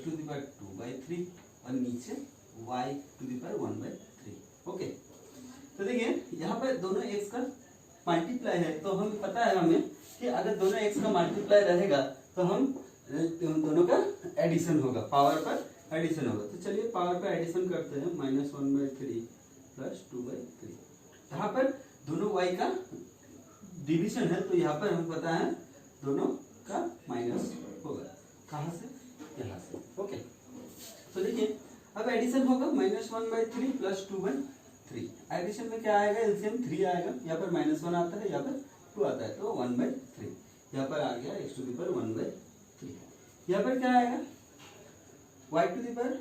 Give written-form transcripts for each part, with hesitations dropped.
x to the power 2/3 और नीचे y to the power 1/3। Okay, तो देखिए यहाँ पर दोनों x का मल्टीप्लाई है, तो हम पता है हमें कि अगर दोनों x का मल्टीप्लाई रहेगा तो हम दोनों का एडिशन होगा, पावर पर एडिशन होगा। तो चलिए पावर पर एडिशन करते हैं, -1/3 प्लस 2/3। यहाँ पर दोनों y का डिवीजन है, तो यहाँ पर हमें पता है दोनों का माइनस होगा। कहाँ से? यहाँ से। ओके, तो देखिए अब एडिशन होगा -1/3 प्लस 2/3। एडिशन में क्या आएगा? एलसीएम 3 आएगा, यहाँ पर -1 आता है, यहाँ पर 2 आता है, तो 1/3 यहाँ पर आ गया x टू द पावर 1/3। यहाँ पर क्या आएगा? y टू द पावर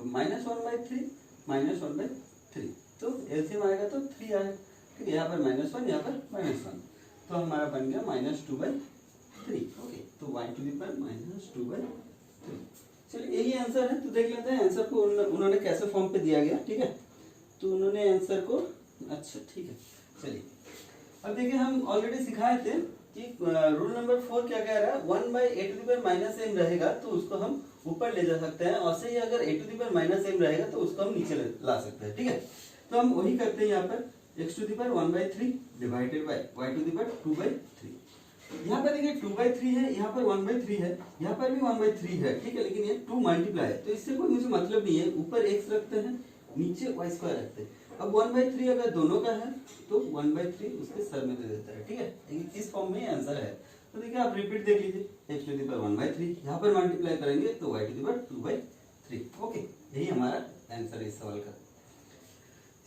-1/3 -1/3, तो एलसीएम आएगा तो 3 आएगा। ठीक है, यहाँ पर -1 यहाँ पर -1, तो हमारा बन गया -2/3। ओके, तो y टू द पावर -2/3। चलिए यही आंसर है, तो देख लेते हैं आंसर को उन्होंने कैसे फॉर्म पे दिया गया। ठीक है, तो उन्होंने आंसर को, अच्छा ठीक है, चलिए अब देखिए हम ऑलरेडी सिखाए थे कि रूल नंबर 4 क्या कह रहा है, 1/a to the power -m रहेगा तो उसको हम ऊपर ले जा सकते हैं, और से ही अगर a to the power -m रहेगा तो उसको हम नीचे ला सकते हैं। ठीक है, तो हम वही करते हैं यहाँ पर, x to the power 1/3 divided by y to the power 2/3। यहाँ पर देखिए 2/3 है, यहाँ पर 1/3 है, यहाँ पर भी 1/3 है। ठीक है, लेकिन ये 2 मल्टीप्लाई है, तो इससे कोई मुझे मतलब नहीं है। ऊपर x रखते हैं, नीचे y² रखते हैं। अब 1/3 अगर दोनों का है तो 1/3 उसके सर में दे देता है। ठीक है, इस फॉर्म में आंसर है। तो देखिए आप रिपीट देख लीजिए, x टू द पावर 1/3 यहाँ पर मल्टीप्लाई करेंगे तो y to the power 2/3। Okay, यही हमारा आंसर है इस सवाल का।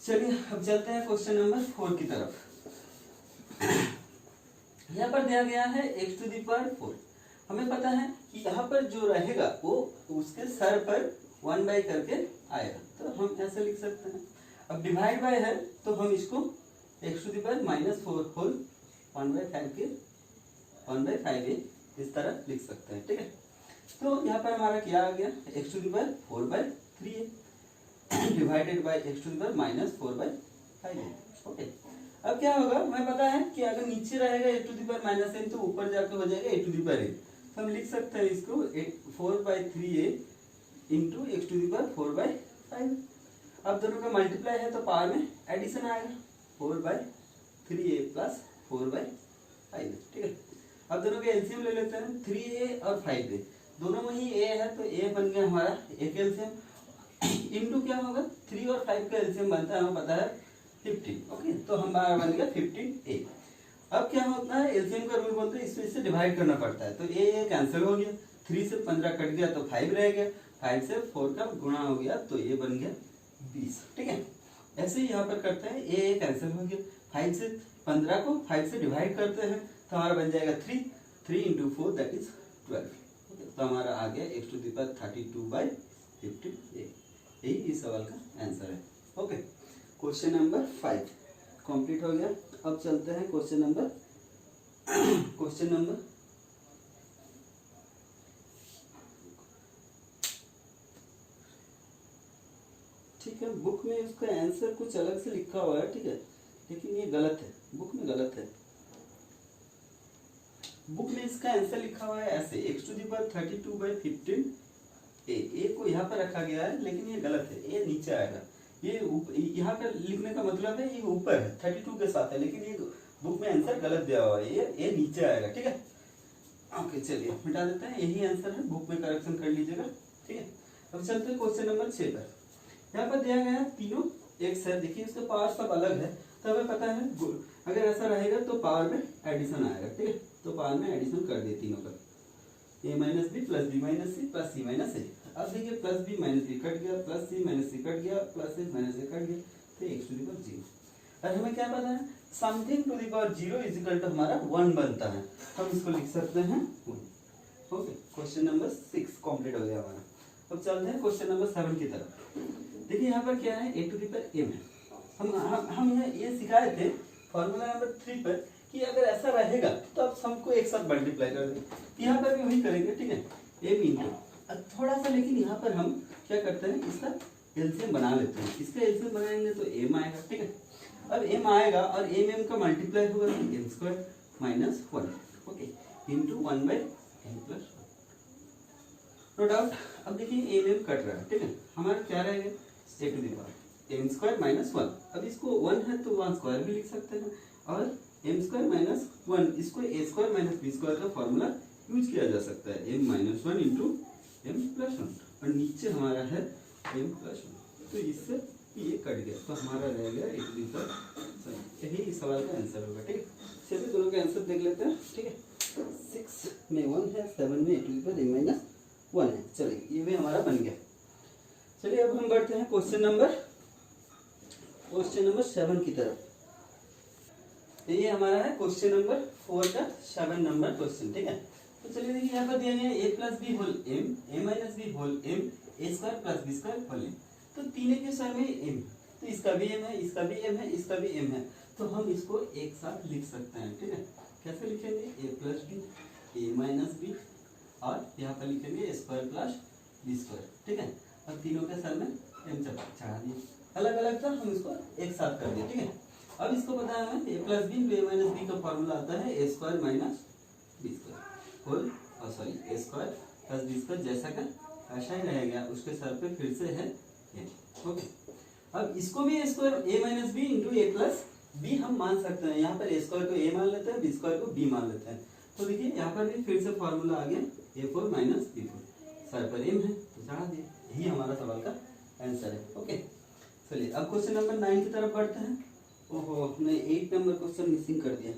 चलिए अब चलते हैं क्वेश्चन नंबर 4 की तरफ। यहाँ पर दिया गया है x टू द पावर 4। हमें पता है कि यहाँ पर जो रहेगा वो उसके सर पर 1/, करके आएगा, तो हम ऐसे लिख सकते हैं। अब डिवाइड बाय है तो हम इसको x to the power -4 whole 1/5 के 1/5a इस तरह लिख सकते हैं। ठीक है, तो यहाँ पर हमारा क्या आ गया, x to the power 4/3 divided by x to the power -4/5। Okay, अब क्या होगा, हमें पता है कि अगर नीचे रहेगा a to the power -m तो ऊपर जाके हो जाएगा a to the power a, तो हम लिख सकते हैं इसको 4/3a into x to the power 4/5। अब दोनों का मल्टीप्लाई है तो पावर में एडिशन आएगा, 4/3a प्लस 4/5। ठीक है, अब दोनों का एलसीएम ले लेते हैं, 3a और 5a, दोनों में ही a है तो a बन गया हमारा एक एलसीएम, इंटू क्या होगा, 3 और 5 का एलसीएम बनता है हमें पता है 15। ओके, तो हमारा बन गया 15a। अब क्या होता है, एलसीएम का रूल बोलते हैं इससे डिवाइड करना पड़ता है, तो a कैंसिल हो गया, 3 से 15 कट गया तो 5 रह गया, 5 से 4 का गुणा हो गया तो ये बन गया 20। ठीक है, ऐसे ही यहाँ पर करते हैं, a कैंसिल हो गया, 5 से 15 को 5 से डिवाइड करते हैं तो हमारा बन जाएगा 3 इंटू 4 दैट इज 12। तो हमारा आ गया x to the power 32/15a। यही इस सवाल का आंसर है। ओके, क्वेश्चन नंबर 5 कंप्लीट हो गया। अब चलते हैं क्वेश्चन नंबर ठीक है, बुक में उसका आंसर कुछ अलग से लिखा हुआ है। ठीक है, लेकिन ये गलत है, बुक में गलत है। बुक में इसका आंसर लिखा हुआ है ऐसे, x टू द पावर 32/15 ए को यहाँ पर रखा गया है लेकिन ये गलत है, ए नीचे आएगा। ये यहाँ पर लिखने का मतलब है ये ऊपर है 32 के साथ है, लेकिन ये बुक में आंसर गलत दिया हुआ है, ये नीचे आएगा। ठीक है, ओके चलिए मिटा देते हैं, यही आंसर है, बुक में करेक्शन कर लीजिएगा। ठीक है, अब चलते हैं क्वेश्चन नंबर 6 पर। यहाँ पर दिया गया है तीनों एक्स है, देखिए इसका पावर सब अलग है, तो हमें पता है अगर ऐसा रहेगा तो पावर में एडिशन आएगा। ठीक है, तो पावर में एडिशन कर दिए तीनों का, a minus B plus B minus C plus C minus A. अब देखिए plus B minus B cut गया, plus C minus C cut गया, plus A minus A cut गया, तो एक्स टू द पावर 0। और हमें क्या पता है, something to the power 0 is equal to हमारा 1 बनता है, हम इसको लिख सकते हैं 1। ओके, क्वेश्चन नंबर 6 कंप्लीट हो गया हमारा। अब चलते हैं क्वेश्चन नंबर 7 की तरफ। देखिए यहाँ पर क्या है, ए टू द पावर m है। हम ये सिखाए थे फॉर्मूला नंबर 3 पर कि अगर ऐसा रहेगा तो आप सबको एक साथ मल्टीप्लाई कर देंगे। यहाँ पर भी वही करेंगे। ठीक है, m इंटू थोड़ा सा, लेकिन यहाँ पर हम क्या करते हैं, इसका एलसीएम बना लेते हैं। इसका एलसीएम बनाएंगे तो m आएगा। ठीक है, अब m आएगा और m का मल्टीप्लाई होगा तो m square minus 1, okay, into 1/n+1। No doubt. अब देखिए m कट रहा है। ठीक है, हमारा क्या रहेगा, A to the power m square minus 1। अब इसको 1 है तो 1 स्क्वायर भी लिख सकते हैं, और m स्क्वायर माइनस 1 इसको a square minus b square का फॉर्मूला यूज किया जा सकता है, m माइनस 1 इंटू m+1, और नीचे हमारा है m+1, तो इससे ये कट गया तो हमारा रह गया ए टू द पावर। यही इस सवाल का आंसर होगा। ठीक है, चलिए दोनों का आंसर देख लेते हैं। ठीक है, 6 में 1 है, 7 में ए टू द पावर m-1 है। चलिए ये भी हमारा बन गया। चलिए अब हम बढ़ते हैं क्वेश्चन नंबर 7 की तरफ। ये हमारा है क्वेश्चन नंबर 4 का 7 नंबर क्वेश्चन। ठीक है, तो चलिए देखिए यहाँ पर दिया गया है a plus B whole m, a minus B whole m, a square plus B square whole m। तो तीनों के सर में m, तो इसका भी m है, इसका भी m है, इसका भी m है, तो हम इसको एक साथ लिख सकते हैं। ठीक है, कैसे लिखेंगे, a plus B, a minus B, और यहाँ पर लिखेंगे a square plus B square. ठीक है, और तीनों के सर में m चढ़ा दिए, अलग अलग था, हम इसको एक साथ कर दिए। ठीक है, अब इसको पता है हमें a plus B into a minus B का फॉर्मूला आता है a square minus B square whole, sorry a square plus B square, जैसा का ऐसा ही रहेगा, उसके सर पे फिर से है a। ओके, अब इसको भी a square a minus B into a plus B हम मान सकते हैं। यहाँ पर a स्क्वायर को a मान लेते हैं, b स्क्वायर को b मान लेते हैं, तो देखिए यहाँ पर भी फिर से फॉर्मूला आ गया a4 माइनस b4, सर पर m है तो चढ़ा दिए, यही हमारा सवाल का आंसर है। ओके, चलिए अब क्वेश्चन नंबर 9 की तरफ बढ़ते हैं। ओहो, हमने 8 नंबर क्वेश्चन मिसिंग कर दिया,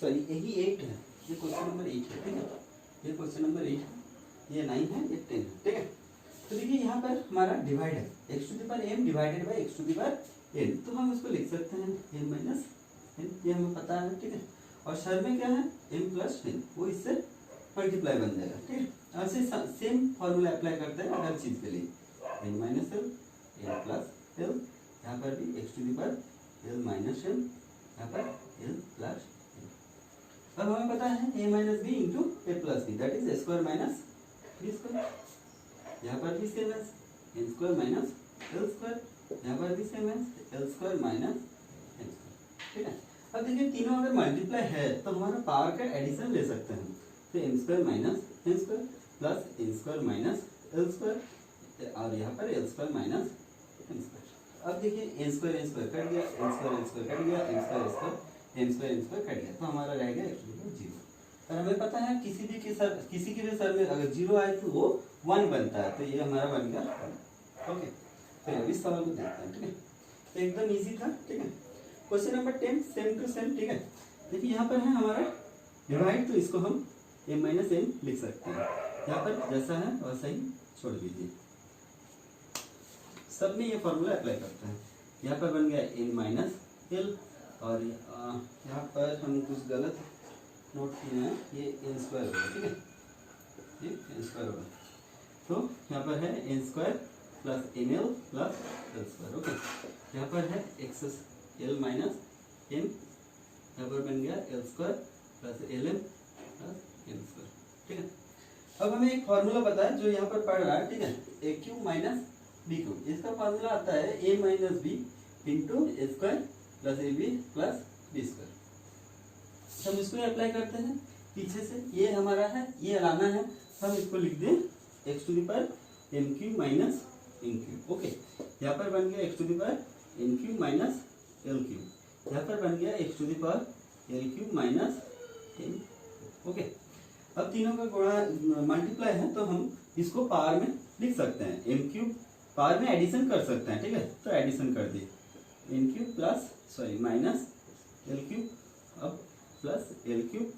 सॉरी यही 8 है, ये क्वेश्चन नंबर 8 है। ठीक है, ये क्वेश्चन नंबर 8 है, ये 9 है, ये 10 है। ठीक है, तो देखिए यहाँ पर हमारा डिवाइड है x to the power m divided by x to the power n, तो हम इसको लिख सकते हैं m माइनस n, ये हमें पता है। ठीक है, और सर में क्या है m प्लस n, वो इससे मल्टीप्लाई बन जाएगा। ठीक है, ऐसे सेम फॉर्मूला अप्लाई करते हैं हर चीज के लिए, n minus l, n plus l, यहाँ पर भी x to the power l minus n, यहाँ पर l प्लस n। अब हमें पता है a minus B into a plus B, that is a square minus B square, यहाँ पर भी सेम है n square minus l square, यहाँ पर भी सेम है l square minus n square. ठीक है, अब देखिए तीनों अगर मल्टीप्लाई है तो हमारा पावर का एडिशन ले सकते हैं, तो m square minus n square plus n square minus l square, और यहाँ पर l square minus n square. अब देखिए n स्क्वायर कट गया, n स्क्वायर कट गया, n स्क्वायर कट गया, तो हमारा रह गया x टू द 0। और हमें पता है किसी के भी सर में अगर 0 आए तो वो 1 बनता है, तो ये हमारा बन गया 1। ओके, चलिए अब इस सवाल को देखते हैं। ठीक है, तो एकदम इजी था। ठीक है, question number 10 same to same. ठीक है, देखिए यहाँ पर है हमारा डिवाइड, तो इसको हम m माइनस n लिख सकते हैं, यहाँ पर जैसा है वैसा ही छोड़ दीजिए, सब में ये फॉर्मूला अप्लाई करते हैं। यहाँ पर बन गया n माइनस l, और यहाँ पर हम कुछ गलत नोट किए हैं, ये n स्क्वायर होगा। ठीक है, ये n स्क्वायर होगा, तो यहाँ पर है n square plus nl plus l square. Okay, यहाँ पर है x l माइनस m, यहाँ पर बन गया l square plus lm plus n square. ठीक है, अब हमें एक फॉर्मूला पता है जो यहाँ पर पढ़ रहा है। ठीक है, A Q minus B Q, इसका फॉर्मूला आता है a minus B into A square plus A B plus B square. हम इसको अप्लाई करते हैं पीछे से, ये हमारा है, ये लाना है, हम इसको लिख दें X to the power M cube minus N cube. Okay, यहाँ पर बन गया X to the power N cube minus L cube, यहाँ पर बन गया X to the power L cube minus N. Okay, अब तीनों का गुणा मल्टीप्लाई है तो हम इसको पावर में लिख सकते हैं, एम क्यूब पावर में एडिशन कर सकते हैं, ठीक है। तो एडिशन कर दिए N cube plus sorry minus L cube, अब plus L cube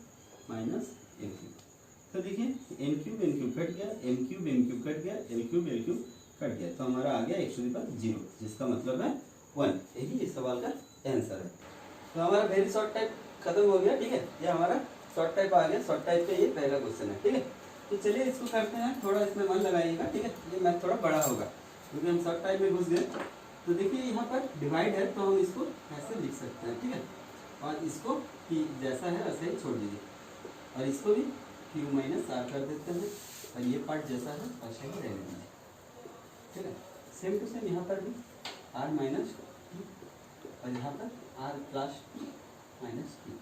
minus L cube. तो देखिए एन क्यूब कट गया, एम क्यूब कट गया, एल क्यूब कट गया, तो हमारा आ गया एक्स टू द पावर 0, जिसका मतलब है 1। यही इस सवाल का आंसर है। तो हमारा वेरी शॉर्ट टाइप खत्म हो गया, ठीक है। ये हमारा शॉर्ट टाइप आ गया, शॉर्ट टाइप का ये पहला क्वेश्चन है, ठीक है। तो चलिए इसको करते हैं, थोड़ा इसमें मन लगाइएगा, ठीक है। ये मैथ थोड़ा बड़ा होगा क्योंकि हम शॉर्ट टाइप में घुस गए। तो देखिए यहाँ पर डिवाइड है तो हम इसको ऐसे लिख सकते हैं, ठीक है। और इसको P जैसा है वैसे ही छोड़ दीजिए, और इसको भी Q माइनस आर कर देते हैं, और ये पार्ट जैसा है वैसा ही रहने दीजिए, ठीक है। सेम टू सेम यहाँ पर भी R माइनस Q, और यहाँ पर R plus P minus Q।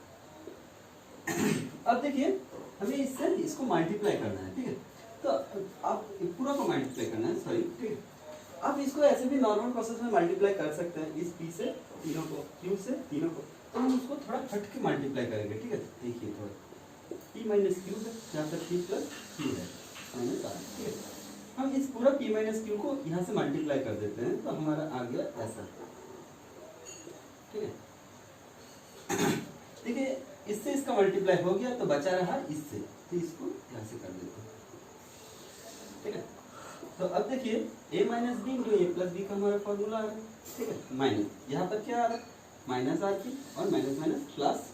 अब देखिए हमें इससे इसको मल्टीप्लाई करना है, ठीक है। तो आप पूरा को मल्टीप्लाई करना है, सॉरी, ठीक है। आप इसको ऐसे भी नॉर्मल प्रोसेस में मल्टीप्लाई कर सकते हैं, इस P से तीनों को, Q से तीनों को। तो हम उसको थोड़ा हट के मल्टीप्लाई करेंगे, ठीक है। देखिए थोड़ा P माइनस Q है, यहाँ पर P प्लस Q है माइनस R, ठीक है। हम इस पूरा P माइनस Q को यहाँ से मल्टीप्लाई कर देते हैं, तो हमारा आ गया ऐसा, ठीक है। देखिए इससे इसका मल्टीप्लाई हो गया तो बचा रहा इससे, तो इसको यहाँ से कर देते हैं, ठीक है। तो अब देखिए a minus B into A plus B का हमारा फॉर्मूला आ रहा है, ठीक है। माइनस यहाँ पर क्या आ रहा है, माइनस आर की, और minus minus plus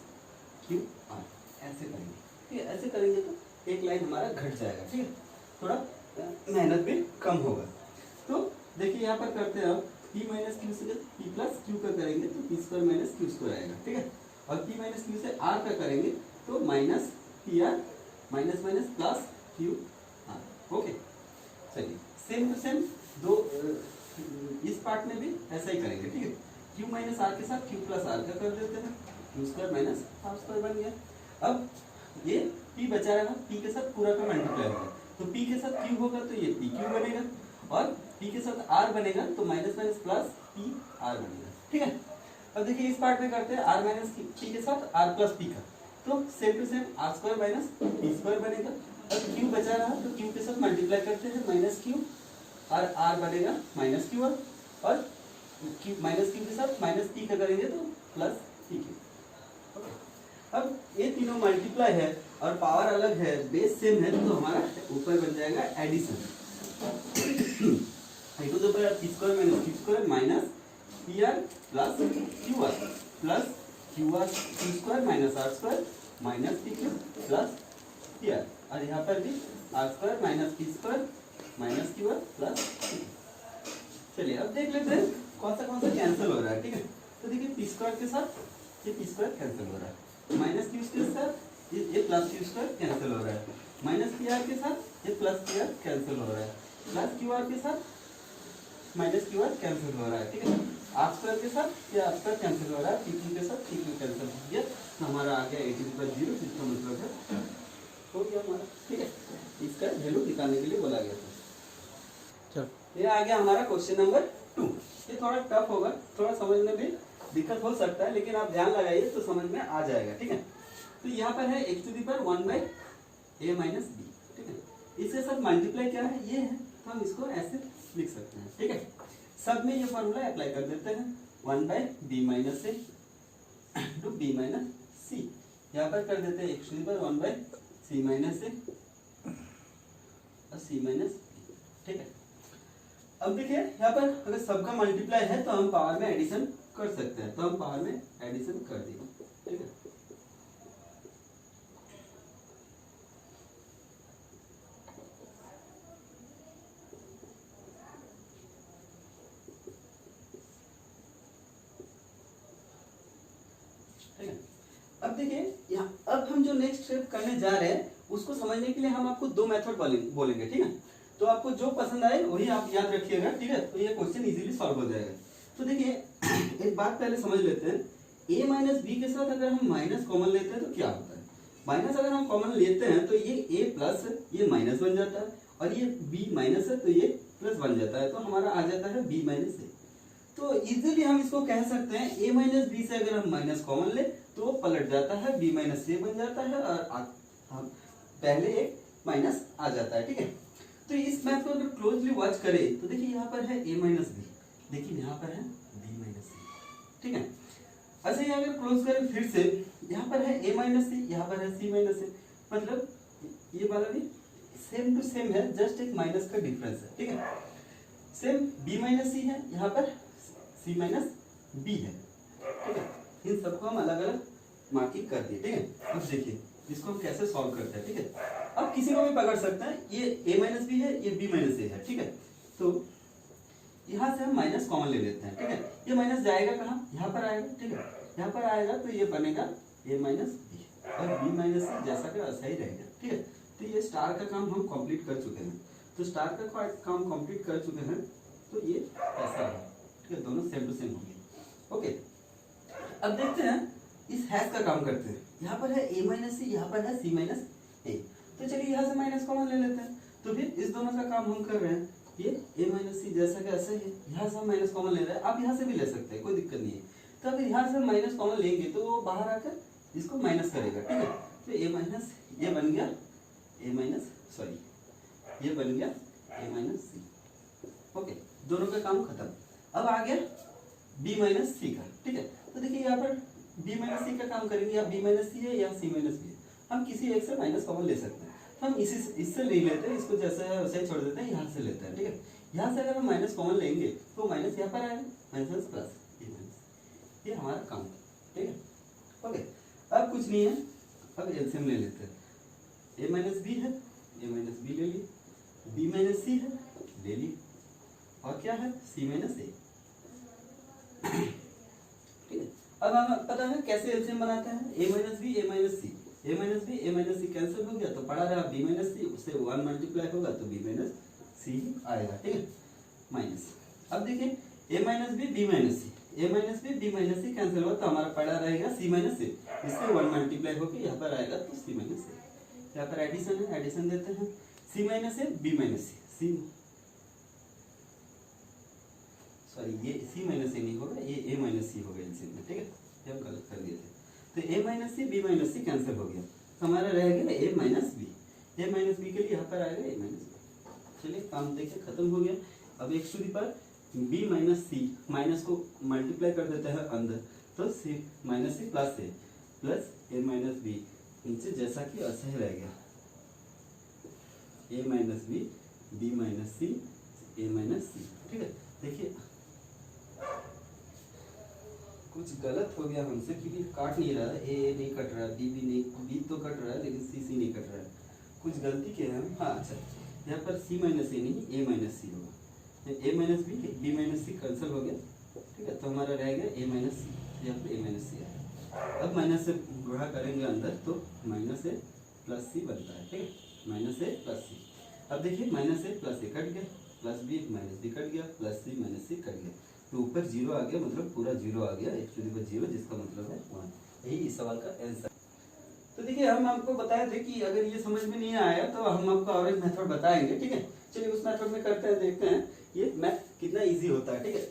Q R, ऐसे करेंगे, ठीक है। ऐसे करेंगे तो एक लाइन हमारा घट जाएगा, ठीक है। थोड़ा मेहनत भी कम होगा। तो देखिए यहाँ पर करते हैं अब p माइनस क्यू से p प्लस क्यू का करेंगे तो p square minus Q square आएगा, ठीक है। और p माइनस क्यू से r का करेंगे तो minus P R minus minus plus Q R. Okay, चलिए सेम टू सेम दो इस पार्ट में भी ऐसा ही करेंगे, ठीक है। q माइनस आर के साथ q प्लस आर का कर देते हैं, Q square minus are square बन गया। अब ये p बचा रहा, p के साथ पूरा का मल्टीप्लाई होगा, तो p के साथ q होगा तो ये p q बनेगा, और p के साथ r बनेगा तो minus minus plus p r बनेगा, ठीक है। अब देखिए इस पार्ट में करते हैं r माइनस p के साथ r प्लस p का, तो same to same R square minus P square बनेगा। अब q बचा रहा तो q के साथ मल्टीप्लाई करते हैं, माइनस q, और r बनेगा माइनस q, और q माइनस q के साथ माइनस p का करेंगे तो प्लस p q। अब ये तीनों मल्टीप्लाई है और पावर अलग है, बेस सेम है, तो हमारा ऊपर बन जाएगा addition, I to the power p square minus q square minus pr plus qr plus qr q square minus r square minus pq plus pr, और यहाँ पर भी r square minus p square minus qr plus pq। चलिए अब देख लेते हैं कौन सा कैंसिल हो रहा है, ठीक है। तो देखिए p स्क्वायर के साथ ये p स्क्वायर कैंसिल हो रहा है, माइनस q के साथ ये प्लस q स्क्वायर कैंसिल हो रहा है, माइनस pr के साथ ये प्लस pr कैंसिल हो रहा है, प्लस qr के साथ माइनस qr कैंसिल हो रहा है, ठीक है। r स्क्वायर के साथ ये r स्क्वायर कैंसिल हो रहा है, pq के साथ pq कैंसिल हो गया, तो हमारा आ गया 80/0, जिसका मतलब है हो गया हमारा, ठीक है। इसका वैल्यू निकालने के लिए बोला गया था। चलो ये आ गया हमारा क्वेश्चन नंबर 2। ये थोड़ा टफ होगा, थोड़ा समझने में दिक्कत हो सकता है, लेकिन आप ध्यान लगाइए तो समझ में आ जाएगा, ठीक है। तो यहाँ पर है x to the power 1/a minus b, ठीक है। इसके साथ मल्टीप्लाई क्या है, ये है, तो हम इसको ऐसे लिख सकते हैं, ठीक है। सब में ये फॉर्मूला अप्लाई कर देते हैं, 1/b minus a to b minus c, यहाँ पर कर देते हैं x to the power 1/c minus a और c माइनस b, ठीक है। अब देखिए यहाँ पर अगर सबका मल्टीप्लाई है तो हम पावर में एडिशन कर सकते हैं, तो हम पावर में एडिशन कर देंगे, ठीक है। ठीक है, अब देखिए यहाँ अब हम जो नेक्स्ट स्टेप करने जा रहे हैं उसको समझने के लिए हम आपको दो मेथड बोलेंगे, ठीक है। तो आपको जो पसंद आए वही आप याद रखिएगा, ठीक है। तो ये क्वेश्चन इजीली सॉल्व हो जाएगा। तो देखिए एक बात पहले समझ लेते हैं, a माइनस बी के साथ अगर हम माइनस कॉमन लेते हैं तो क्या होता है। माइनस अगर हम कॉमन लेते हैं तो ये ए प्लस ये माइनस बन जाता है, और ये बी माइनस है तो ये प्लस बन जाता है, तो हमारा आ जाता है बी माइनस ए। तो इजीली हम इसको कह सकते हैं ए माइनस बी से अगर हम माइनस कॉमन ले तो वो पलट जाता है, बी माइनस ए बन जाता है, और हम पहले एक माइनस आ जाता है। ठीक है, तो इस मैथ को अगर क्लोजली वॉच करें तो देखिए यहाँ पर है ए माइनस बी, देखिए यहाँ पर है बी माइनस सी। ठीक है, ऐसे ही अगर क्लोज करें फिर से, यहाँ पर है ए माइनस सी, यहाँ पर है सी माइनस ए, मतलब ये वाला भी सेम टू सेम है, जस्ट एक माइनस का डिफरेंस है। ठीक है, सेम बी माइनस सी है, यहाँ पर सी माइनस बी है। ठीक है, इन सबको हम अलग अलग मार्किंग कर दिए। ठीक है, अब देखिए इसको हम कैसे सॉल्व करते हैं। ठीक है, अब किसी को भी पकड़ सकते हैं, ये ए माइनस बी है, ये बी माइनस ए है। ठीक है, तो यहाँ से हम माइनस कॉमन ले लेते हैं। ठीक है, ये माइनस जाएगा कहाँ, यहाँ पर आएगा। ठीक है, यहाँ पर आएगा तो ये बनेगा ए माइनस बी, और बी माइनस सी जैसा का वैसा ही रहेगा। ठीक है, तो ये स्टार का काम हम कंप्लीट कर चुके हैं, तो स्टार का काम कंप्लीट कर चुके हैं, तो ये ऐसा है। ठीक है, दोनों सेम टू सेम होंगे। ओके, अब देखते हैं इस हैश का काम करते हैं। यहाँ पर है ए माइनस सी, यहाँ पर है सी माइनस ए, तो चलिए यहाँ से माइनस कॉमन ले लेते हैं। तो फिर इस दोनों का काम हम कर रहे हैं, ये ए माइनस सी जैसा का ऐसा है, यहाँ से हम माइनस कॉमन ले रहे हैं। आप यहाँ से भी ले सकते हैं, कोई दिक्कत नहीं है। तो अगर यहाँ से माइनस कॉमन लेंगे तो वो बाहर आकर इसको माइनस करेगा। ठीक है, तो ए माइनस ये बन गया ए माइनस, सॉरी ये बन गया ए माइनस सी। ओके, दोनों का काम खत्म। अब आ गया बी माइनस सी का। ठीक है, तो देखिए यहाँ पर बी माइनस सी का काम करेंगे, या बी माइनस सी है या सी माइनस बी है, हम किसी एक से माइनस कॉमन ले सकते हैं। तो हम इससे नहीं लेते, इसको जैसा है वैसे ही छोड़ देते हैं, यहाँ से लेते हैं। ठीक है, यहाँ से अगर हम माइनस कॉमन लेंगे तो माइनस यहाँ पर आएगा, माइनस प्लस बी माइनस, ये हमारा काम। ठीक है, ओके, अब कुछ नहीं है, अब एलसीएम ले लेते हैं। ए माइनस बी है, ए माइनस बी ले लिए, बी माइनस सी है ले ली, और क्या है सी माइनस ए। ठीक है, अब हमें पता है कैसे एलसीएम बनाते हैं, ए minus B A minus C, A minus B A minus C cancel हो गया तो पड़ा रहा बी माइनस सी, उससे 1 मल्टीप्लाई होगा तो बी माइनस सी आएगा। ठीक है, माइनस। अब देखिए A minus B B minus C, A minus B B minus C cancel हुआ तो हमारा पड़ा रहेगा सी माइनस ए, इससे 1 मल्टीप्लाई होकर यहाँ पर आएगा तो सी माइनस ए। यहाँ पर एडिशन है, एडिशन देते हैं, C minus A B minus C, sorry ये सी माइनस ए नहीं होगा, ये ए माइनस सी होगा एलसीएम में। ठीक है, ये हम गलत कर दिए थे, तो ए minus C B minus C cancel हो गया, तो हमारा रह गया A minus B, A minus B के लिए यहाँ पर आएगा ए माइनस बी। चलिए काम देखिए खत्म हो गया। अब एक to the power B minus C, minus को मल्टीप्लाई कर देते हैं अंदर, तो C minus C plus A minus B, नीचे जैसा कि ऐसा ही रह गया, A minus B minus C A minus C. ठीक है, देखिए कुछ गलत हो गया हमसे, क्योंकि काट नहीं रहा है, ए नहीं कट रहा है, बी नहीं, बी तो कट रहा है लेकिन सी नहीं कट रहा है, कुछ गलती किया है हम। हाँ अच्छा, यहाँ पर सी माइनस ए नहीं ए माइनस सी होगा, ए minus B minus C cancel हो गया। ठीक है, तो हमारा रह गया ए माइनस सी, यहाँ पर ए माइनस सी आया। अब माइनस से गुणा करेंगे अंदर तो माइनस ए प्लस सी बनता है। ठीक है, माइनस ए प्लस सी। अब देखिए minus A plus A cut गया, plus B minus B cut गया, plus C minus C cut गया, तो ऊपर जीरो आ गया, मतलब पूरा जीरो आ गया, x to the power zero, जिसका मतलब है 1। यही इस सवाल का आंसर। तो देखिए हम आपको बताए थे कि अगर ये समझ में नहीं आया तो हम आपको एवरेज मेथड बताएंगे। ठीक है, चलिए उस मेथड में करते हैं, देखते हैं ये मैथ कितना इजी होता है। ठीक है,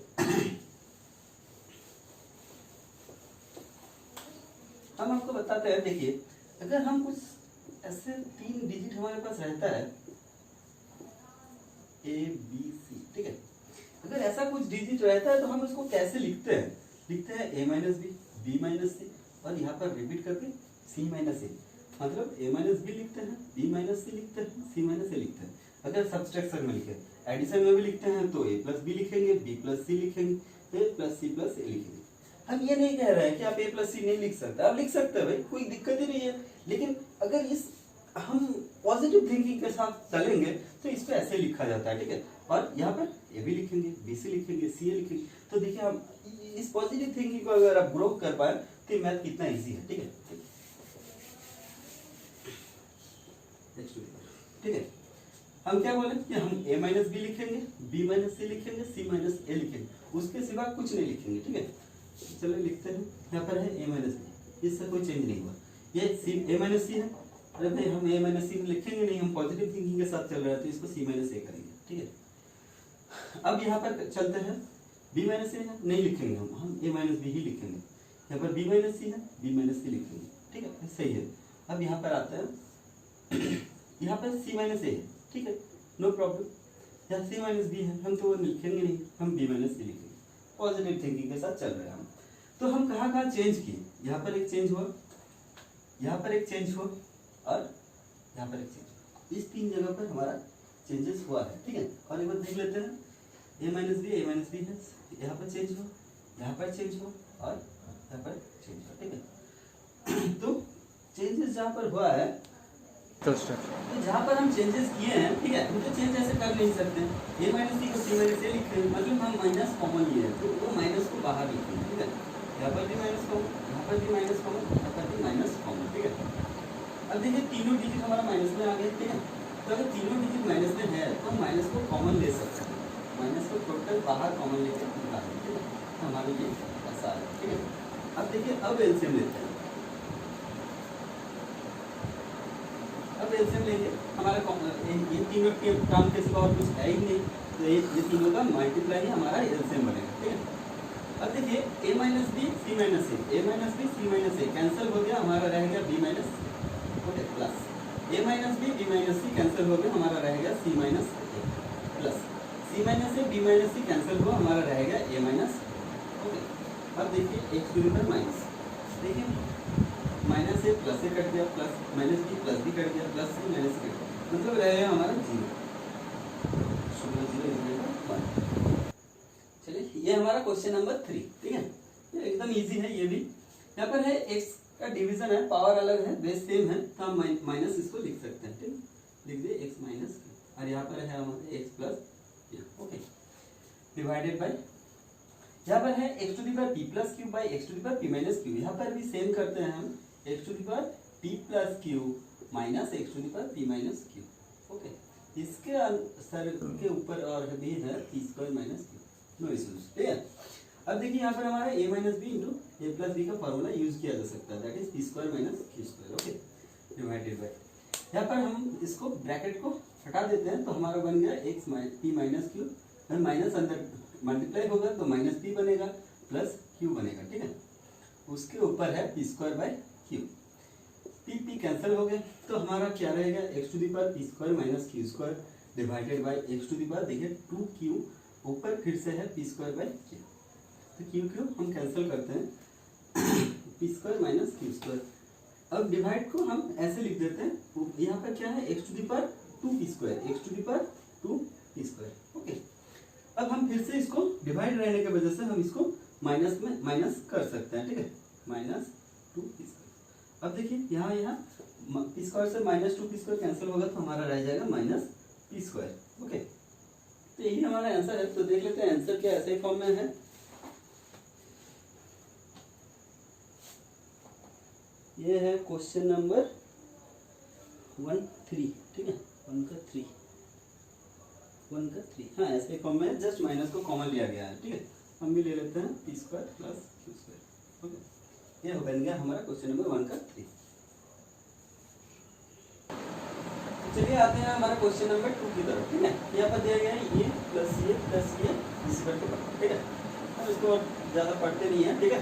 हम आपको बताते हैं, देखिए अगर हम कुछ ऐसे 3 डिजिट हमारे पास रहता है ए बी सी, ठीक है, अगर ऐसा कुछ डिजिट रहता है तो हम उसको कैसे लिखते हैं, लिखते हैं ए माइनस बी माइनस सी, और यहाँ पर रिपीट करके सी माइनस ए, मतलब ए माइनस बी लिखते हैं, बी माइनस सी लिखते हैं, सी माइनस ए लिखते हैं। अगर सब्सट्रैक्शन में लिखे, एडिशन में भी लिखते हैं तो ए प्लस बी लिखेंगे, बी प्लस सी लिखेंगे, तो ए प्लस सी प्लस ए लिखेंगे। हम ये नहीं कह रहे हैं कि आप ए प्लस सी नहीं लिख सकते, आप लिख सकते हैं भाई, कोई दिक्कत ही नहीं है, लेकिन अगर इस हम पॉजिटिव थिंकिंग के साथ चलेंगे तो इसको ऐसे लिखा जाता है। ठीक है, और यहाँ पर ए भी लिखेंगे, बी सी लिखेंगे, सी ए लिखेंगे, तो देखिए हम इस पॉजिटिव थिंकिंग को अगर आप ग्रो कर पाए तो मैथ कितना इजी है। ठीक है, ठीक है, हम क्या बोले कि हम ए माइनस बी लिखेंगे, बी माइनस सी लिखेंगे, सी माइनस ए लिखेंगे, उसके सिवा कुछ नहीं लिखेंगे। ठीक है, चलो लिखते हैं, यहाँ पर है ए माइनस बी, इससे कोई चेंज नहीं हुआ, ये सी ए माइनस सी है। अरे भाई हम ए माइनस सी लिखेंगे नहीं, हम पॉजिटिव थिंकिंग के साथ चल रहे हैं तो इसको सी माइनस ए करेंगे, ठीक है। अब यहाँ पर चलते हैं बी माइनस ए है, नहीं लिखेंगे हम ए माइनस बी ही लिखेंगे। यहाँ पर बी माइनस सी है, बी माइनस सी लिखेंगे, ठीक है, सही है। अब यहाँ पर आते हैं, यहाँ पर सी माइनस ए है, ठीक है, नो प्रॉब्लम। यहाँ सी माइनस बी है, हम तो वो लिखेंगे नहीं, हम बी माइनस सी लिखेंगे, पॉजिटिव थिंकिंग के साथ चल रहे हैं हम। तो हम कहाँ कहाँ चेंज किए, यहाँ पर एक चेंज हुआ, यहाँ पर एक चेंज हुआ और यहाँ पर एक चेंज, इस 3 जगह पर हमारा चेंजेस हुआ है, ठीक है। और एक बार देख लेते हैं, ए माइनस बी है, यहाँ पर चेंज हुआ, यहाँ पर चेंज हुआ और यहाँ पर चेंज हुआ, ठीक है। तो चेंजेस जहाँ पर हुआ है, तो जहाँ पर हम चेंजेस किए हैं, ठीक है, हम तो चेंज ऐसे कर नहीं सकते, ए माइनस बी को सी माइनस ए लिख रहे हैं, मतलब हम माइनस कॉमन लिए हैं, तो वो माइनस को बाहर लिखेंगे, ठीक है। यहाँ पर भी माइनस कॉमन, यहाँ पर भी माइनस कॉमन, यहाँ पर भी माइनस कॉमन, ठीक है। अब देखिए तीनों डिजिट हमारा माइनस में आ गए, ठीक है। तो अगर तीनों डिजिट माइनस में है तो हम माइनस को कॉमन ले सकते हैं, माइनस को टोटल बाहर कॉमन लेके निकाल दें, ठीक है। तो हमारे लिए ऐसा है, ठीक है। अब देखिए अब एलसीएम लेते हैं, अब एलसीएम लेंगे, हमारा ये तीनों के टर्म के सिवा और कुछ है ही नहीं, तो ये तीनों का मल्टीप्लाई ही हमारा एलसीएम बनेगा, ठीक है। अब देखिए A minus B C minus A minus B C minus A cancel हो गया, हमारा रह गया B minus, okay, plus A minus B minus C cancel हो गया, हमारा रह गया C minus A, plus C minus A B minus C cancel हुआ, हमारा रह गया ए माइनस, ओके। अब देखिए X to the power minus, देखिए minus A plus A cut गया, plus minus B plus B cut गया, plus C minus C cut गया, मतलब रह गया हमारा 0। चलिए ये हमारा क्वेश्चन नंबर 3, ठीक है, ये एकदम इजी है ये भी। यहाँ पर है x का डिवीजन है, पावर अलग है, बेस सेम है, तो हम माइनस इसको लिख सकते हैं, ठीक, लिख दे x माइनस, और यहाँ पर है हमारे x plus, okay, divided by, यहाँ पर है x to the power p plus Q by x to the power p minus Q, यहाँ पर भी सेम करते हैं हम, x to the power p plus Q minus x to the power p minus Q, okay. इसके सर के ऊपर और भी है p square minus Q, no issues, ठीक है। अब देखिए यहाँ पर हमारा a minus B into A plus B का फॉर्मूला यूज किया जा सकता है, that is P square minus Q square, okay, divided by, यहाँ पर हम इसको ब्रैकेट को हटा देते हैं, तो हमारा बन गया X P minus Q, minus अंदर मल्टीप्लाई होगा तो माइनस पी बनेगा प्लस क्यू बनेगा, ठीक है। उसके ऊपर है P square by Q, P P cancel हो गया, तो हमारा क्या रहेगा, X to the power P square minus Q square divided by X to the power, देखिए 2q, ऊपर फिर से है पी स्क्वायर बाय क्यू, तो क्यू क्यू हम कैंसिल करते हैं, P square minus Q square. अब डिवाइड को हम ऐसे लिख देते हैं, यहाँ पर क्या है, X to the power 2p square, X to the power 2p square, okay. अब हम फिर से इसको डिवाइड रहने की वजह से हम इसको माइनस में माइनस कर सकते हैं, ठीक है, माइनस 2p स्क्वायर। अब देखिए यहाँ पी स्क्वायर से माइनस 2p स्क्वायर कैंसिल होगा, तो हमारा रह जाएगा माइनस p स्क्वायर, ओके। तो यही हमारा आंसर है, तो देख लेते हैं आंसर क्या ऐसे फॉर्म में है। ये है क्वेश्चन नंबर 1-3, ठीक है, 1 का 3, हाँ ऐसे फॉर्म में, जस्ट माइनस को कॉमन लिया गया है, ठीक है। हम भी ले लेते हैं P square plus Q square, okay. ये बन गया हमारा क्वेश्चन नंबर 1 का 3। चलिए आते हैं हमारा क्वेश्चन नंबर 2 की तरफ, ठीक है। यहाँ पर दिया गया है ये प्लस ये इक्वल टू, ठीक है, हम इसको ज़्यादा पढ़ते नहीं है, ठीक है।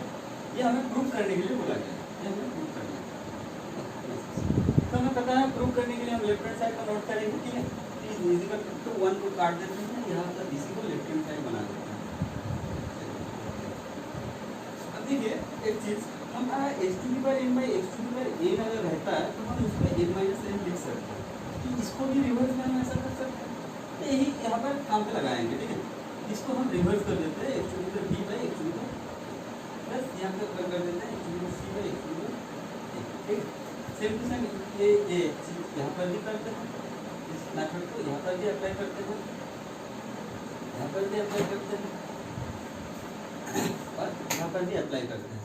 ये हमें प्रूव करने के लिए बोला गया है, ये हमें प्रूव करना है, तो हमें पता है प्रूव करने के लिए हम लेफ्ट हैंड साइड को नोट करेंगे, ठीक है। तो 1 को काट देते हैं, यहाँ पर इसी को लेफ्ट हैंड साइड बना देते हैं। अब देखिए एक चीज़, हमारा x to the power n by x to the power n अगर रहता है तो हम उसको n माइनस n लिख सकते हैं, इसको भी रिवर्स में हम ऐसा कर सकते हैं, तो यही यहाँ पर काम पे लगाएंगे, ठीक है। इसको हम रिवर्स कर देते हैं, x to the power b by x to the power plus यहाँ पे कर देते हैं x to the power c by x to the power, ठीक है। सेम टू सेम ये यहाँ पर भी करते हैं, इस मेथड को यहाँ पर भी अप्लाई करते हैं, यहाँ पर भी अप्लाई करते हैं, और यहाँ पर भी अप्लाई करते हैं,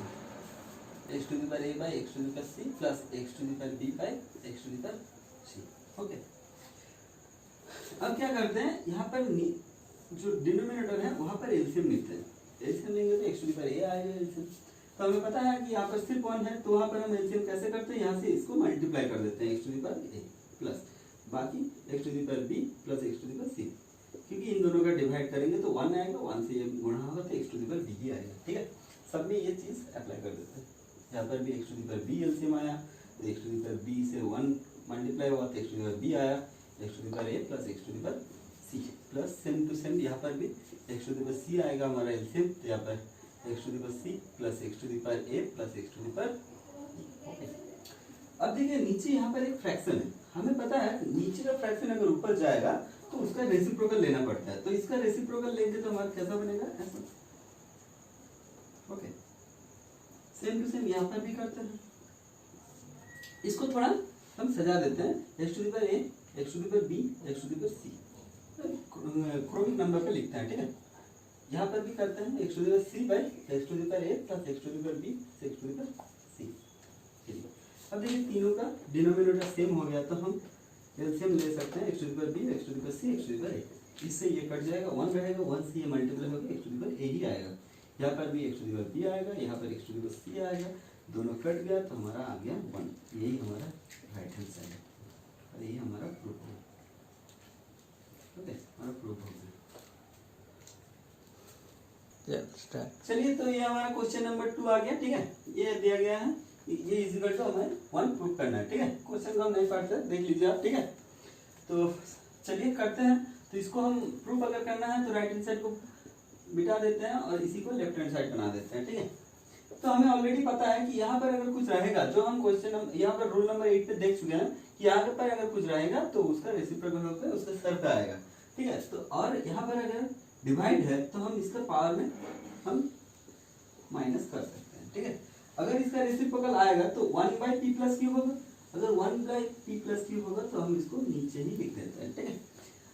x to the power a by x to the power c plus x to the power b by x to the power c, okay. अब क्या करते हैं, यहाँ पर जो डिनोमिनेटर है वहाँ पर एलसीएम लेते हैं, एलसीएम लेंगे तो x to the power a आएगा एलसीएम, तो हमें पता है कि यहाँ पर सिर्फ 1 है, तो वहाँ पर हम एलसीएम कैसे करते हैं, यहाँ से इसको मल्टीप्लाई कर देते हैं x to the power a plus बाकी x to the power b plus x to the power c, क्योंकि इन दोनों का डिवाइड करेंगे तो 1 आएगा, 1 से ये गुणा होगा तो x to the power b ही आएगा। ठीक है, सब में ये चीज़ अप्लाई कर देते हैं। यहाँ पर भी x to the power b LCM आया, तो x to the power b से 1 मल्टीप्लाई हुआ तो x to the power b आया, x to the power a plus x to the power c plus same to same यहाँ पर भी x to the power c आएगा हमारा LCM, तो यहाँ पर x to the power c plus x to the power a plus x to the power okay. अब देखिए नीचे यहाँ पर एक फ्रैक्शन है, हमें पता है नीचे का फ्रैक्शन अगर ऊपर जाएगा तो उसका रेसिप्रोकल लेना पड़ता है, तो इसका रेसिप्रोकल लेंगे तो हमारा कैसा बनेगा, ऐसा। ओके, सेम टू सेम यहाँ पर भी करते हैं, इसको थोड़ा हम सजा देते हैं, x to the power a, x to the power b, x to the power c क्रोमिक नंबर पे लिखते हैं। ठीक है, यहाँ पर भी करते हैं x to the power c by x to the power a plus x to the power b से x to the power c। ठीक है, अब देखिए तीनों का डिनोमिनेटर सेम हो गया, तो हम एलसीएम ले सकते हैं x to the power b, x to the power c, x to the power a। इससे ये कट जाएगा, 1 रहेगा, 1 से ये मल्टीप्लाई होकर x to the power a ही आएगा। यहाँ पर भी x to the power b आएगा, यहाँ पर x to the power c आएगा, दोनों कट गया तो हमारा आ गया 1। यही हमारा राइट हैंड साइड है और यही हमारा प्रूफ है। ओके, हमारा प्रूफ हो गया। चलिए, तो ये हमारा क्वेश्चन नंबर 2 आ गया। ठीक है, ये दिया गया है, ये इजिकल टू हमें 1 प्रूफ करना है। ठीक है, क्वेश्चन को हम नहीं पढ़ते, देख लीजिए आप। ठीक है, तो चलिए करते हैं। तो इसको हम प्रूफ अगर करना है तो राइट हैंड साइड को बिठा देते हैं और इसी को लेफ्ट हैंड साइड बना देते हैं। ठीक है, तो हमें ऑलरेडी पता है कि यहाँ पर अगर कुछ रहेगा, जो हम क्वेश्चन यहाँ पर रूल नंबर 8 पे देख चुके हैं कि यहाँ पर अगर कुछ रहेगा तो उसका रेसिप्रोकल होकर उसके सर पे आएगा। ठीक है, तो और यहाँ पर अगर डिवाइड है तो हम इसका पावर में हम माइनस कर सकते हैं। ठीक है, अगर इसका रेसिप्रोकल आएगा तो 1 बाई पी प्लस क्यू होगा, अगर 1 बाई पी प्लस क्यू होगा तो हम इसको नीचे ही लिख देते हैं। ठीक है,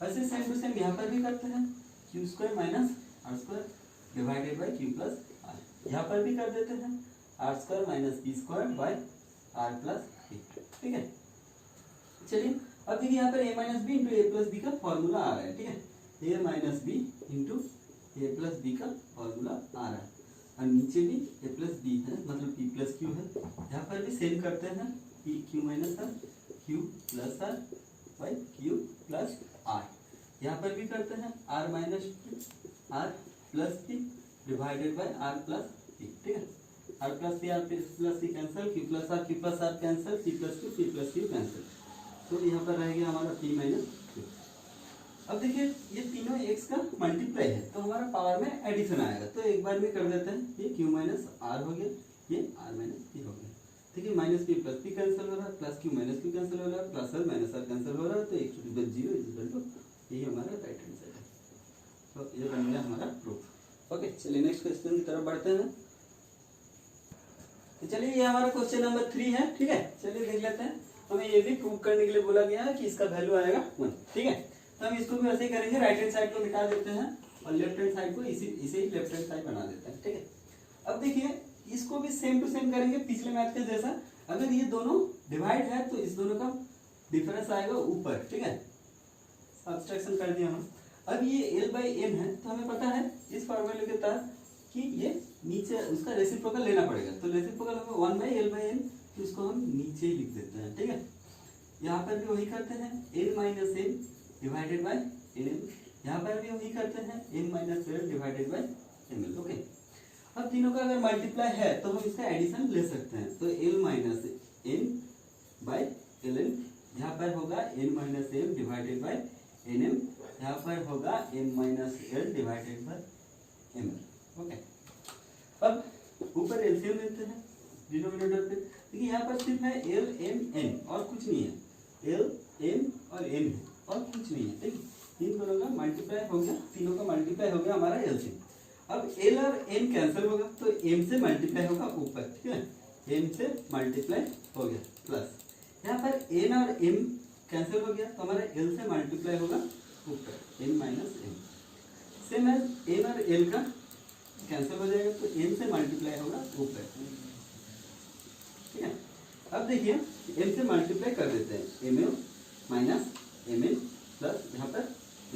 ऐसे सेम टू सेम यहाँ पर भी करते हैं, Q square minus are square divided by q plus r, यहाँ पर भी कर देते हैं r square minus B square by r plus b. ठीक है, चलिए अब देखिए यहाँ पर a minus B into A plus B का फॉर्मूला आ रहा है। ठीक है, a minus B into A plus B का फॉर्मूला आ रहा है और नीचे भी a प्लस बी है, मतलब p प्लस क्यू है। यहाँ पर भी सेम करते हैं, p q minus r, q plus r by q plus r. यहाँ पर भी करते हैं r minus r plus p divided by r plus p. ठीक है, r plus c cancel, q plus r cancel, p plus q cancel, तो यहाँ पर रह गया हमारा p माइनस क्यू। अब देखिए ये तीनों x का मल्टीप्लाई है तो हमारा पावर में एडिशन आएगा, तो एक बार में कर देते हैं, ये q माइनस आर हो गया, ये r माइनस पी हो गया। ठीक है, minus p plus p cancel हो रहा है, plus Q minus q cancel हो रहा है, plus r minus r cancel हो रहा है, तो x to the power 0 is equal to, यही हमारा राइट हैंड साइड है। तो ये बन गया हमारा प्रूफ। ओके, चलिए नेक्स्ट क्वेश्चन की तरफ बढ़ते हैं। तो चलिए ये हमारा क्वेश्चन नंबर 3 है। ठीक है, चलिए देख लेते हैं। हमें ये भी प्रूव करने के लिए बोला गया है कि इसका वैल्यू आएगा 1। ठीक है, तो हम इसको भी वैसे ही करेंगे, राइट हैंड साइड को मिटा देते हैं और लेफ्ट हैंड साइड को इसे ही लेफ्ट हैंड साइड बना देते हैं। ठीक है, अब देखिए इसको भी सेम टू सेम करेंगे पिछले मैथ के जैसा। अगर ये दोनों डिवाइड है तो इस दोनों का डिफरेंस आएगा ऊपर। ठीक है, सब्सट्रैक्शन कर दिया हम। अब ये l बाई n है तो हमें पता है इस फॉर्मूले के तहत कि ये नीचे उसका रेसिप्रोकल लेना पड़ेगा, तो रेसिप्रोकल हमें 1 बाई l बाई n, तो इसको हम नीचे ही लिख देते हैं। ठीक है, यहाँ पर भी वही करते हैं, n minus n divided by nm, यहाँ पर भी वही करते हैं, n minus l divided by ml। Okay, अब तीनों का अगर मल्टीप्लाई है तो हम इसका एडिशन ले सकते हैं, तो l minus n by ln, यहाँ पर होगा n minus m divided by nm, यहाँ पर होगा n minus l divided by ml। Okay, अब ऊपर एलसीएम लेते हैं डिनोमिनेटर पे। देखिए यहाँ पर सिर्फ है l m n और कुछ नहीं है, l m और n है और कुछ नहीं है। ठीक है, इन दोनों का मल्टीप्लाई हो गया, तीनों का मल्टीप्लाई हो गया हमारा एलसीएम। अब l और n कैंसिल होगा तो m से मल्टीप्लाई होगा ऊपर। ठीक है, m से मल्टीप्लाई हो गया प्लस यहाँ पर n और m कैंसिल हो गया तो हमारा l से मल्टीप्लाई होगा ऊपर, n माइनस m। सेम है, n और l का कैंसिल हो जाएगा तो n से मल्टीप्लाई होगा ऊपर। ठीक है, अब देखिए m से मल्टीप्लाई कर देते हैं, ml माइनस mn प्लस यहाँ पर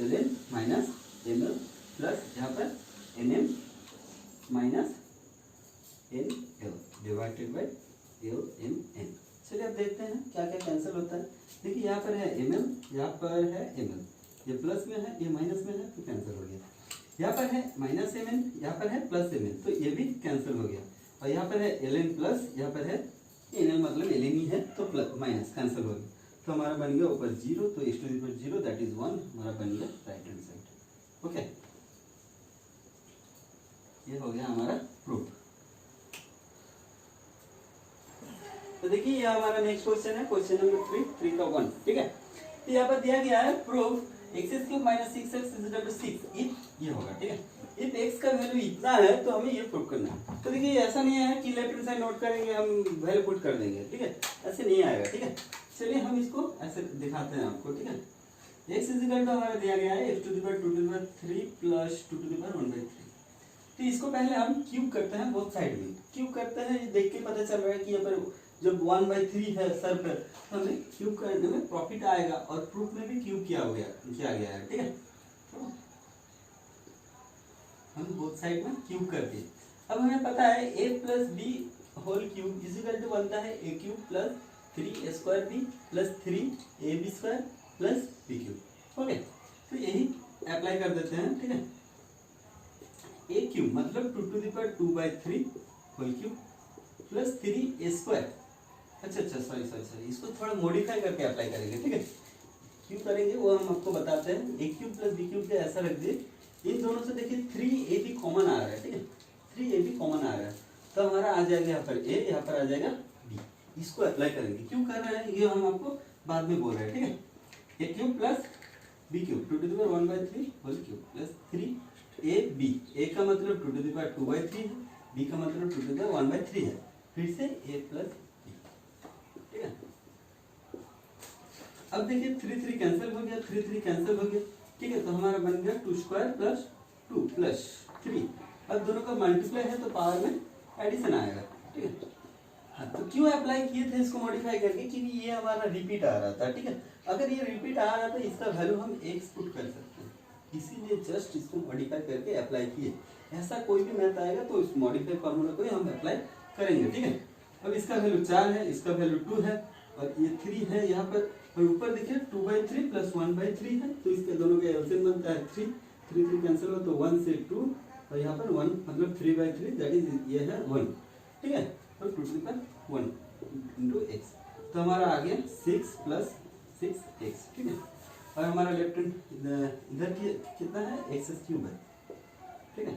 ln माइनस ml प्लस यहाँ पर nm minus n l divided by l m n. चलिए अब देखते हैं क्या क्या कैंसिल होता है। देखिए यहाँ पर है एम एल, यहाँ पर है एम एल, ये प्लस में है ये माइनस में है तो कैंसिल हो गया। यहाँ पर है माइनस एम एन, यहाँ पर है प्लस एम एन तो ये भी कैंसिल हो गया। और यहाँ पर है एल एन प्लस, यहाँ पर है एन एल मतलब एल एन ही है तो प्लस माइनस कैंसिल हो गया। तो हमारा बन गया ऊपर जीरो, तो x to the power zero that is 1 हमारा बन गया राइट हैंड साइड। ओके, ये हो गया हमारा प्रूफ। तो देखिए ये हमारा नेक्स्ट क्वेश्चन है, क्वेश्चन नंबर 3 का 1। ठीक है, तो यहाँ पर दिया गया है proof x cube minus 6x is equal to 6 if ये होगा। ठीक है, इफ x का वैल्यू इतना है तो हमें ये प्रूफ करना है। तो देखिए ऐसा नहीं है कि लेफ्ट हैंड साइड नोट करेंगे हम वैल्यू पुट कर देंगे। ठीक है, ऐसे नहीं आएगा। ठीक है, चलिए हम इसको ऐसे दिखाते हैं आपको। ठीक है, x इज इक्वल टू हमारा दिया गया है x to the power 2 to the power 3 प्लस 2 टू द पावर 1/3। तो इसको पहले हम क्यूब करते हैं बोथ साइड में। क्यूब करते हैं, ये देख के पता चल रहा है कि यहाँ पर जब 1/3 है सर पर तो हमें क्यूब करने में प्रॉफिट आएगा और प्रूफ में भी क्यूब किया गया है। ठीक है, तो हम बोथ साइड में क्यूब कर दिए। अब हमें पता है a plus B whole cube is equal to बनता है a cube plus 3a square b plus 3ab square plus b cube. Okay, तो यही अप्लाई कर देते हैं। ठीक है, a क्यूब मतलब 2 to the power 2/3 whole cube plus 3a square. अच्छा सॉरी इसको थोड़ा मॉडिफाई करके अप्लाई करेंगे। ठीक है, क्यों करेंगे वो हम आपको बताते हैं। a cube plus b cube का ऐसा रख दिए, इन दोनों से देखिए 3ab कॉमन आ रहा है। ठीक है, 3ab कॉमन आ रहा है तो हमारा आ जाएगा यहाँ पर a, यहाँ पर आ जाएगा b। इसको अप्लाई करेंगे, क्यों कर रहे हैं ये हम आपको बाद में बोल रहे हैं। ठीक है, a cube plus b cube 2 to the power 1/3 whole cube plus 3ab। a का मतलब 2 टू द पावर 2/3 है, b का मतलब 2 टू द पावर 1/3 है, फिर से a प्लस b। ठीक है, अब देखिए 3 कैंसिल हो गया, 3 कैंसिल हो गया। ठीक है, तो हमारा बन गया 2 स्क्वायर प्लस 2 प्लस 3। अब दोनों का मल्टीप्लाई है तो पावर में एडिशन आएगा। ठीक है, हाँ, तो क्यों अप्लाई किए थे इसको मॉडिफाई करके, क्योंकि ये हमारा रिपीट आ रहा था। ठीक है, अगर ये रिपीट आ रहा था इसका वैल्यू हम x पुट कर सकते हैं, इसीलिए जस्ट इसको मॉडिफाई करके अप्लाई किए। ऐसा कोई भी मैथ आएगा तो इस मॉडिफाई फार्मूला को ही हम अप्लाई करेंगे। ठीक है, अब इसका वैल्यू 4 है, इसका वैल्यू 2 है और ये 3 है यहाँ पर, और ऊपर देखिए 2/3 प्लस 1/3 है तो इसके दोनों का एलसीएम बनता है 3। 3 कैंसिल हो तो 1 से 2 और यहाँ पर 1 मतलब 3/3 दैट इज ये है 1। ठीक है, और 2 to the power 1 into x, तो हमारा आ गया 6 प्लस 6x। ठीक है, और हमारा लेफ्ट हैंड इधर कितना है x क्यूब है। ठीक है,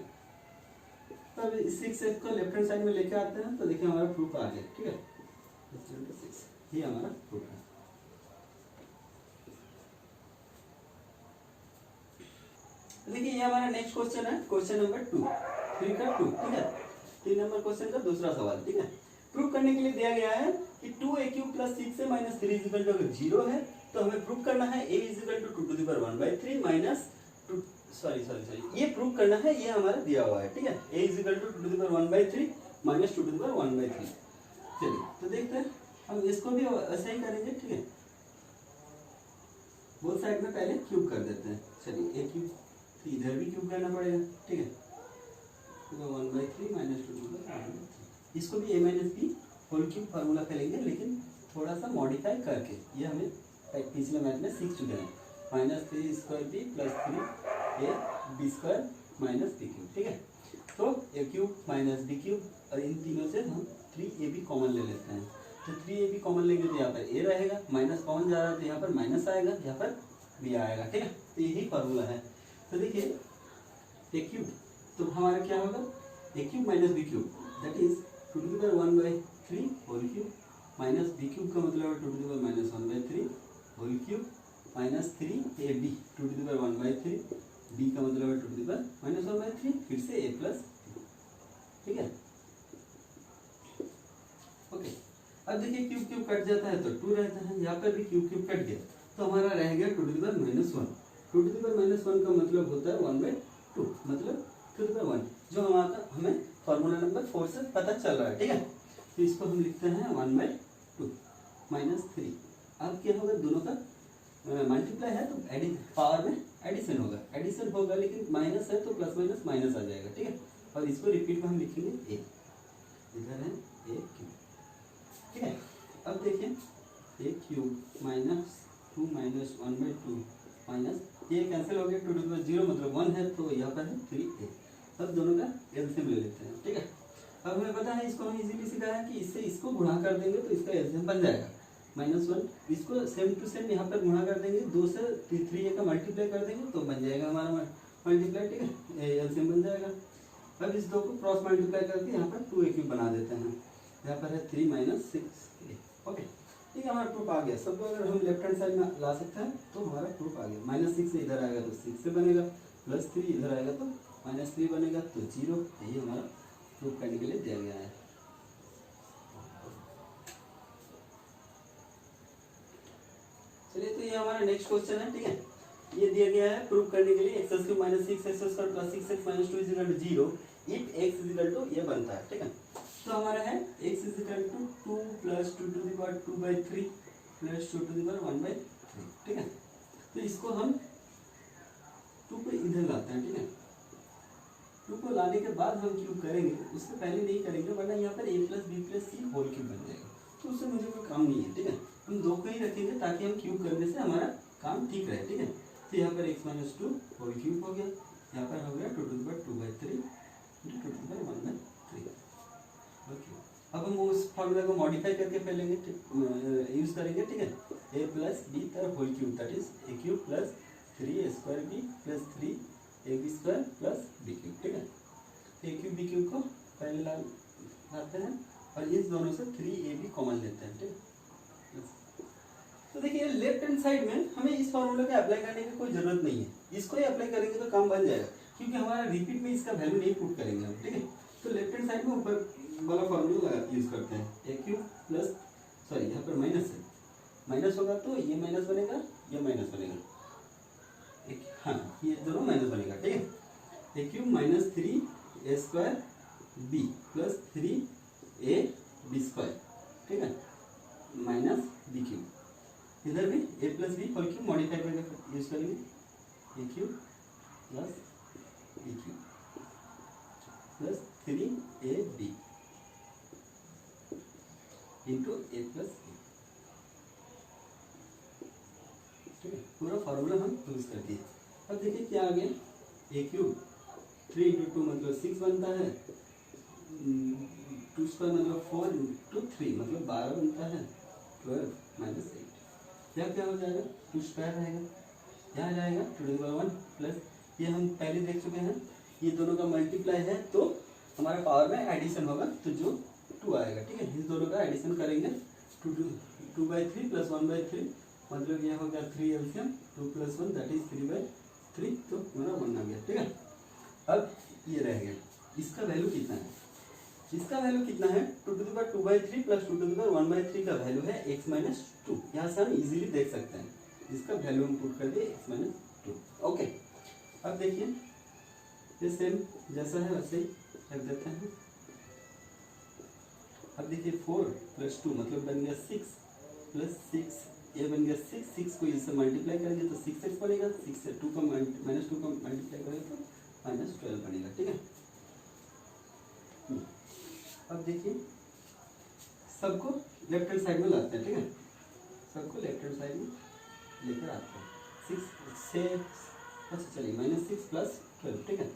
तो अब 6x को लेफ्ट हैंड साइड में लेके आते हैं तो देखिए हमारा प्रूफ आ गया। ठीक है, 6 ये हमारा प्रूफ है। देखिए ये हमारा नेक्स्ट क्वेश्चन है, क्वेश्चन नंबर 3 का 2। ठीक है, 3 नंबर क्वेश्चन का दूसरा सवाल। ठीक है, प्रूफ करने के लिए दिया गया है कि 2a cube plus 6a minus 3 is equal to अगर 0 है तो हमें प्रूफ करना है a is equal to 2 to the power 1/3 minus 2 sorry ये प्रूफ करना है, ये हमारा दिया हुआ है। ठीक है, a is equal to 2 to the power 1/3 minus 2 to the power 1/3। चलिए तो देखते हैं, हम इसको भी ऐसे ही करेंगे। ठीक है, बोथ साइड में पहले क्यूब कर देते हैं। चलिए a क्यूब, तो इधर भी क्यूब करना पड़ेगा। ठीक है, तो 1/3 माइनस 2 टू द पावर 1/3, इसको भी a minus b whole cube formula करेंगे लेकिन थोड़ा सा मॉडिफाई करके। ये हमें पिछले मैथ में सीख चुके हैं, minus 3 square b plus 3ab square minus b cube. ठीक है, तो a cube minus b cube और इन तीनों से हम 3ab कॉमन ले लेते हैं। तो 3ab कॉमन लेंगे तो यहाँ पर a रहेगा, माइनस कॉमन जा रहा है तो यहाँ पर माइनस आएगा, यहाँ पर b आएगा। ठीक है, तो यही फार्मूला है। तो देखिए a क्यूब, तो हमारा क्या होगा a cube minus b cube that is 2 to the power 1/3 whole cube minus b cube का मतलब है 2 to the power minus 1/3 whole cube minus 3ab 2 to the power 1/3, b का मतलब है 2 टू द पावर माइनस 1/3 फिर से a plus b। ठीक है, ओके, अब देखिए क्यूब क्यूब कट जाता है तो 2 रहता है, यहाँ पर भी क्यूब क्यूब कट गया तो हमारा रह गया 2 to the power minus 1। 2 to the power minus 1 का मतलब होता है 1/2 मतलब 2 टू द पावर 1, जो हमें फॉर्मूला नंबर 4 से पता चल रहा है। ठीक है, तो इसको हम लिखते हैं 1/2 माइनस 3। अब क्या होगा, दोनों का मल्टीप्लाई है तो पावर में एडिशन होगा लेकिन माइनस है तो प्लस माइनस माइनस आ जाएगा। ठीक है, और इसको रिपीट में हम लिखेंगे a। इधर है ए क्यूब, ठीक है। अब देखिए ए क्यूब माइनस 2 माइनस 1/2 माइनस ये कैंसिल हो गया, 2 टू द पावर 0 मतलब 1 है, तो यहाँ पर है 3a। अब दोनों का एलसीएम ले लेते हैं, ठीक है। अब हमें पता है, इसको हम इजीली सीखा है कि इससे इसको गुणा कर देंगे तो इसका एलसीएम बन जाएगा -1। इसको सेम टू सेम यहाँ पर गुणा कर देंगे, 2 से 3a का मल्टीप्लाई कर देंगे तो बन जाएगा हमारा मल्टीप्लाई, ठीक है, एलसीएम बन जाएगा। अब इस दो को क्रॉस मल्टीप्लाई करके यहाँ पर 2a क्यूब बना देते हैं। यहाँ पर है 3 माइनस 6a, ओके, ठीक है। हमारा प्रूफ आ गया। सबको अगर हम लेफ्ट हैंड साइड में ला सकते हैं तो हमारा प्रूफ आ गया। -6 इधर आएगा तो 6 से बनेगा, +3 इधर आएगा तो -3 बनेगा, तो 0। यही हमारा प्रूफ करने के लिए दिया गया है। चलिए, तो ये हमारा नेक्स्ट क्वेश्चन है, ठीक है। ये दिया गया है प्रूफ करने के लिए x³ - 6x² + 6x - 2 = 0 if x = ये बनता है, ठीक है। तो हमारा है x = 2 + 2 to the power 2/3 + 2 to the power 1/3, ठीक है। तो इसको हम 2 को इधर लाते हैं, ठीक है। 2 को लाने के बाद हम क्यूब करेंगे, उससे पहले नहीं करेंगे वरना यहाँ पर a + b + c whole cube बन जाएगा, तो उससे मुझे कोई काम नहीं है, ठीक है। हम 2 को ही रखेंगे ताकि हम क्यूब करने से हमारा काम ठीक रहे, ठीक है। तो यहाँ पर x - 2 होल क्यूब हो गया, यहाँ पर हो गया 2 to the power 2/3 × 2 to the power 1/3, okay. अब हम उस फॉर्मूला को मॉडिफाई करके पहले यूज करेंगे, ठीक है। a + b तर whole cube, that is a³ + 3a² b + 3ab² + b³, ठीक है। a³ b³ को पहले लाते हैं और इस दोनों से 3ab कॉमन लेते हैं, ठीक है। तो देखिए लेफ्ट हैंड साइड में हमें इस फॉर्मूले को अप्लाई करने की कोई जरूरत नहीं है, इसको ही अप्लाई करेंगे तो काम बन जाएगा, क्योंकि हमारा रिपीट में इसका वैल्यू नहीं पुट करेंगे हम, ठीक है। तो लेफ्ट हैंड साइड में ऊपर वाला फॉर्मूला यूज करते हैं, a³ + सॉरी यहाँ पर माइनस है, माइनस होगा तो ये माइनस बनेगा, ये माइनस बनेगा, हाँ ये दोनों माइनस बनेगा, ठीक है। a³ - 3a² b + 3ab², ठीक है, -b³। इधर भी a + b whole cube modify करके यूज करेंगे, a³ + b³ + 3ab into a + b, ठीक है। पूरा फॉर्मूला हम यूज कर दिए। अब देखिए क्या आ गया, a³ 3 × 2 मतलब 6 बनता है, 2² मतलब 4 × 3 मतलब 12 बनता है, 12 - 8। यहाँ क्या हो जाएगा, 2² रहेगा, यहाँ जाएगा 2 टू द पावर 1 प्लस ये हम पहले देख चुके हैं, ये दोनों का मल्टीप्लाई है तो हमारा पावर में एडिशन होगा, तो जो 2 आएगा, ठीक है। इस दोनों का एडिशन करेंगे, 2/3 + 1/3 मतलब ये हो गया 3 एलसीएम, 2 + 1 दैट इज 3/3, तो हमारा 1 आ गया, ठीक है। अब ये रह गया, इसका वैल्यू कितना है, इसका वैल्यू कितना है, 2 to the power 2/3 + 2 to the power 1/3 का वैल्यू है x - 2। यहाँ से हम इजीली देख सकते हैं, इसका वैल्यू हम पुट कर दिए x - 2, ओके। अब देखिए ये सेम जैसा है वैसे ही रख देते हैं। अब देखिए 4 + 2 मतलब बन गया 6 + 6, ये बन गया 6, 6 को इससे मल्टीप्लाई करेंगे तो 6x बनेगा, 6 से 2 का -2 का मल्टीप्लाई करेंगे तो -12 बनेगा, ठीक है। अब देखिए सबको लेफ्ट हैंड साइड में लाते हैं, ठीक है, सबको लेफ्ट हैंड साइड में लेकर आते हैं। 6 से अच्छा चलिए -6 + 12, ठीक है,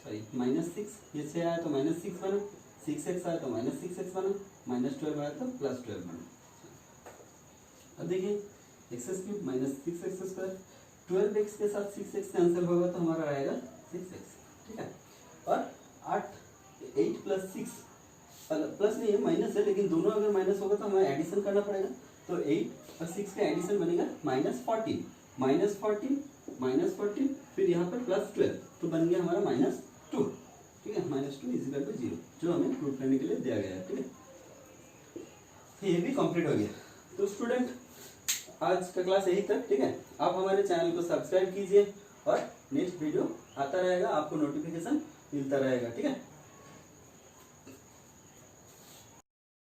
सॉरी -6, ये 6 आया तो -6 बना, 6x आया तो -6x बना, -12 आया तो +12 बना। अब देखिए x³ - 6x², 12x के साथ 6x कैंसिल होगा तो हमारा आएगा 6x, ठीक है। और 8 + 6 प्लस नहीं है, माइनस है, लेकिन दोनों अगर माइनस होगा तो हमें एडिशन करना पड़ेगा, तो 8 और 6 का एडिशन बनेगा -14, -14 फिर यहाँ पर +12, तो बन गया हमारा -2, ठीक है। -2 = 0 जो हमें प्रूव करने के लिए दिया गया है, ठीक है। तो ये भी कंप्लीट हो गया। तो स्टूडेंट आज का क्लास यही तक, ठीक है। आप हमारे चैनल को सब्सक्राइब कीजिए और नेक्स्ट वीडियो आता रहेगा, आपको नोटिफिकेशन मिलता रहेगा, ठीक है।